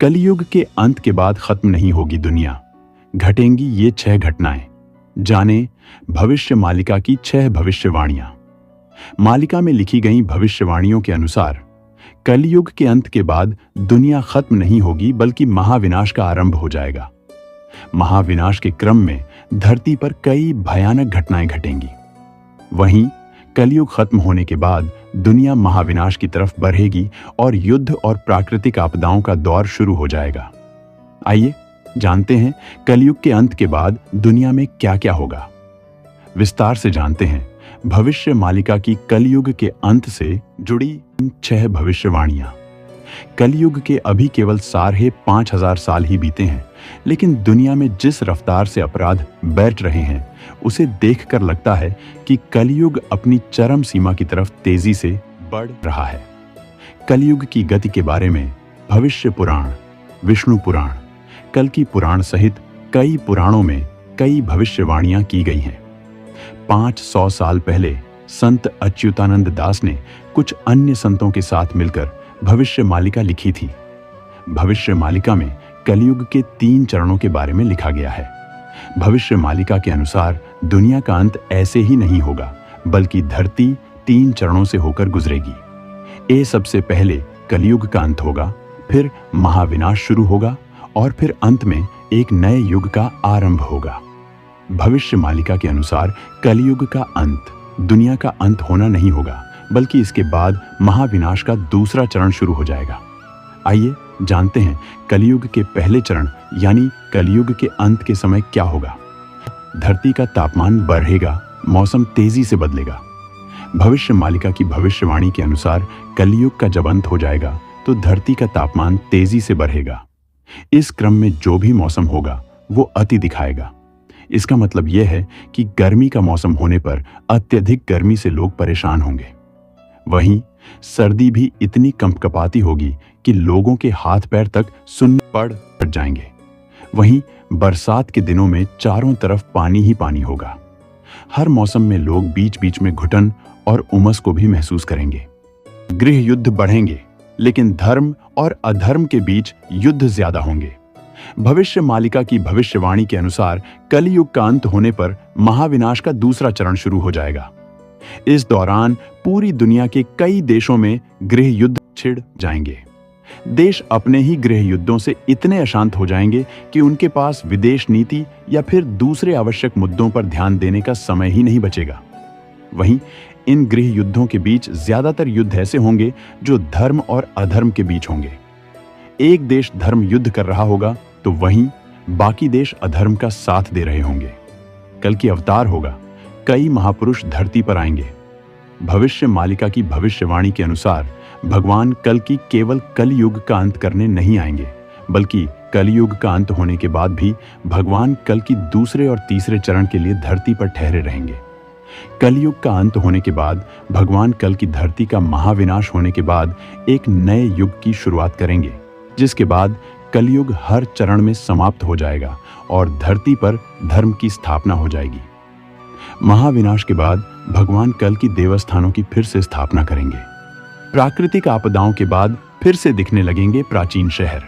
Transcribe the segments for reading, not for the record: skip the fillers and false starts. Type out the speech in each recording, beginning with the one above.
कलयुग के अंत के बाद खत्म नहीं होगी दुनिया, घटेंगी ये 6 घटनाएं। जाने भविष्य मालिका की 6 भविष्यवाणियां। मालिका में लिखी गई भविष्यवाणियों के अनुसार कलयुग के अंत के बाद दुनिया खत्म नहीं होगी बल्कि महाविनाश का आरंभ हो जाएगा। महाविनाश के क्रम में धरती पर कई भयानक घटनाएं घटेंगी। वहीं कलयुग खत्म होने के बाद दुनिया महाविनाश की तरफ बढ़ेगी और युद्ध और प्राकृतिक आपदाओं का दौर शुरू हो जाएगा। आइए जानते हैं कलयुग के अंत के बाद दुनिया में क्या क्या होगा। विस्तार से जानते हैं भविष्य मालिका की कलयुग के अंत से जुड़ी 6 भविष्यवाणियां। कलयुग के अभी केवल साढ़े 5,000 साल ही बीते हैं, लेकिन दुनिया में जिस रफ्तार से अपराध बैठ रहे हैं उसे देखकर लगता है कि कलयुग अपनी चरम सीमा की तरफ तेजी से बढ़ रहा है। कलयुग की गति के बारे में भविष्य पुराण, विष्णु पुराण, कल्कि पुराण सहित कई पुराणों में कई भविष्यवाणियां की गई हैं। 500 साल पहले संत अच्युतानंद दास ने कुछ अन्य संतों के साथ मिलकर भविष्य मालिका लिखी थी। भविष्य मालिका में कलयुग के 3 चरणों के बारे में लिखा गया है। भविष्य मालिका के अनुसार दुनिया का अंत ऐसे ही नहीं होगा बल्कि धरती 3 चरणों से होकर गुजरेगी। ए सबसे पहले कलयुग का अंत होगा, फिर महाविनाश शुरू होगा और फिर अंत में एक नए युग का आरंभ होगा। भविष्य मालिका के अनुसार कलयुग का अंत दुनिया का अंत होना नहीं होगा बल्कि इसके बाद महाविनाश का दूसरा चरण शुरू हो जाएगा। आइए जानते हैं कलयुग के पहले चरण यानी कलयुग के अंत के समय क्या होगा। धरती का तापमान बढ़ेगा, मौसम तेजी से बदलेगा। भविष्य मालिका की भविष्यवाणी के अनुसार कलयुग का जब अंत हो जाएगा तो धरती का तापमान तेजी से बढ़ेगा। इस क्रम में जो भी मौसम होगा वो अति दिखाएगा। इसका मतलब यह है कि गर्मी का मौसम होने पर अत्यधिक गर्मी से लोग परेशान होंगे। वहीं सर्दी भी इतनी कंपकपाती होगी कि लोगों के हाथ पैर तक सुन्न पड़ जाएंगे। वहीं बरसात के दिनों में चारों तरफ पानी ही पानी होगा। हर मौसम में लोग बीच बीच में घुटन और उमस को भी महसूस करेंगे। गृह युद्ध बढ़ेंगे, लेकिन धर्म और अधर्म के बीच युद्ध ज्यादा होंगे। भविष्य मालिका की भविष्यवाणी के अनुसार कलयुग का अंत होने पर महाविनाश का दूसरा चरण शुरू हो जाएगा। इस दौरान पूरी दुनिया के कई देशों में गृह युद्ध छिड़ जाएंगे। देश अपने ही गृह युद्धों से इतने अशांत हो जाएंगे कि उनके पास विदेश नीति या फिर दूसरे आवश्यक मुद्दों पर ध्यान देने का समय ही नहीं बचेगा। वहीं इन गृह युद्धों के बीच ज्यादातर युद्ध ऐसे होंगे जो धर्म और अधर्म के बीच होंगे। एक देश धर्म युद्ध कर रहा होगा तो वहीं बाकी देश अधर्म का साथ दे रहे होंगे। कल की अवतार होगा, कई महापुरुष धरती पर आएंगे। भविष्य मालिका की भविष्यवाणी के अनुसार भगवान कल की केवल कलयुग का अंत करने नहीं आएंगे बल्कि कलयुग का अंत होने के बाद भी भगवान कल की दूसरे और तीसरे चरण के लिए धरती पर ठहरे रहेंगे। कलयुग का अंत होने के बाद भगवान कल की धरती का महाविनाश होने के बाद एक नए युग की शुरुआत करेंगे, जिसके बाद कलयुग हर चरण में समाप्त हो जाएगा और धरती पर धर्म की स्थापना हो जाएगी। महाविनाश के बाद भगवान कल की देवस्थानों की फिर से स्थापना करेंगे। प्राकृतिक आपदाओं के बाद फिर से दिखने लगेंगे प्राचीन शहर।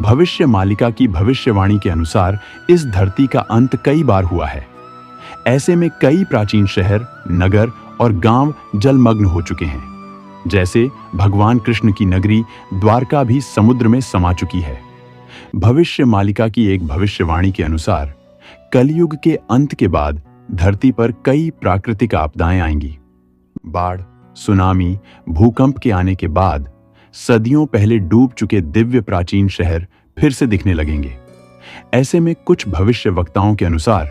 भविष्य मालिका की भविष्यवाणी के अनुसार इस धरती का अंत कई बार हुआ है। ऐसे में कई प्राचीन शहर, नगर और गांव जलमग्न हो चुके हैं। जैसे भगवान कृष्ण की नगरी द्वारका भी समुद्र में समा चुकी है। भविष्य मालिका की एक भविष्यवाणी के अनुसार कलयुग के अंत के बाद धरती पर कई प्राकृतिक आपदाएं आएंगी। बाढ़, सुनामी, भूकंप के आने के बाद सदियों पहले डूब चुके दिव्य प्राचीन शहर फिर से दिखने लगेंगे। ऐसे में कुछ भविष्य वक्ताओं के अनुसार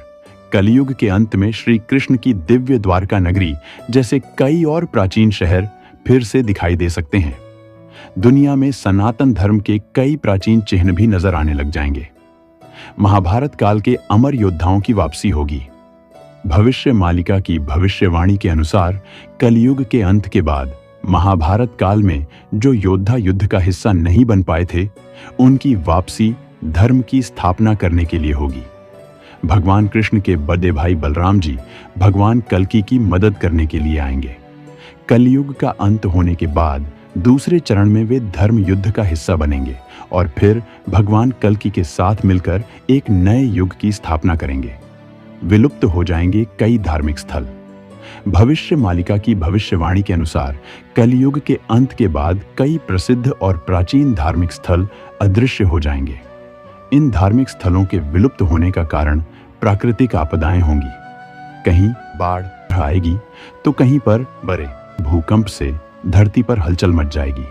कलयुग के अंत में श्री कृष्ण की दिव्य द्वारका नगरी जैसे कई और प्राचीन शहर फिर से दिखाई दे सकते हैं। दुनिया में सनातन धर्म के कई प्राचीन चिन्ह भी नजर आने लग जाएंगे। महाभारत काल के अमर योद्धाओं की वापसी होगी। भविष्य मालिका की भविष्यवाणी के अनुसार कलयुग के अंत के बाद महाभारत काल में जो योद्धा युद्ध का हिस्सा नहीं बन पाए थे, उनकी वापसी धर्म की स्थापना करने के लिए होगी। भगवान कृष्ण के बड़े भाई बलराम जी भगवान कल्कि की मदद करने के लिए आएंगे। कलयुग का अंत होने के बाद दूसरे चरण में वे धर्म युद्ध का हिस्सा बनेंगे और फिर भगवान कल्कि के साथ मिलकर एक नए युग की स्थापना करेंगे। विलुप्त हो जाएंगे कई धार्मिक स्थल। भविष्य मालिका की भविष्यवाणी के अनुसार कलयुग के अंत के बाद कई प्रसिद्ध और प्राचीन धार्मिक स्थल अदृश्य हो जाएंगे। इन धार्मिक स्थलों के विलुप्त होने का कारण प्राकृतिक आपदाएं होंगी। कहीं बाढ़ आएगी तो कहीं पर बड़े भूकंप से धरती पर हलचल मच जाएगी।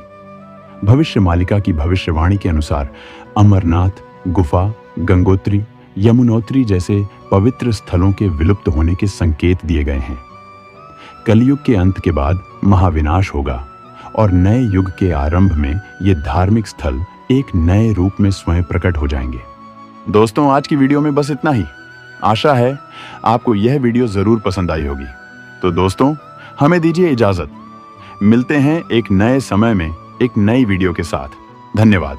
भविष्य मालिका की भविष्यवाणी के अनुसार अमरनाथ, गुफा, गंगोत्री, यमुनोत्री जैसे पवित्र स्थलों के विलुप्त होने के संकेत दिए गए हैं। कलयुग के अंत के बाद महाविनाश होगा और नए युग के आरंभ में ये धार्मिक स्थल एक नए रूप में स्वयं प्रकट हो जाएंगे। दोस्तों, आज की वीडियो में बस इतना ही। आशा है आपको यह वीडियो जरूर पसंद आई होगी। तो दोस्तों, हमें दीजिए इजाजत। मिलते हैं एक नए समय में एक नई वीडियो के साथ। धन्यवाद।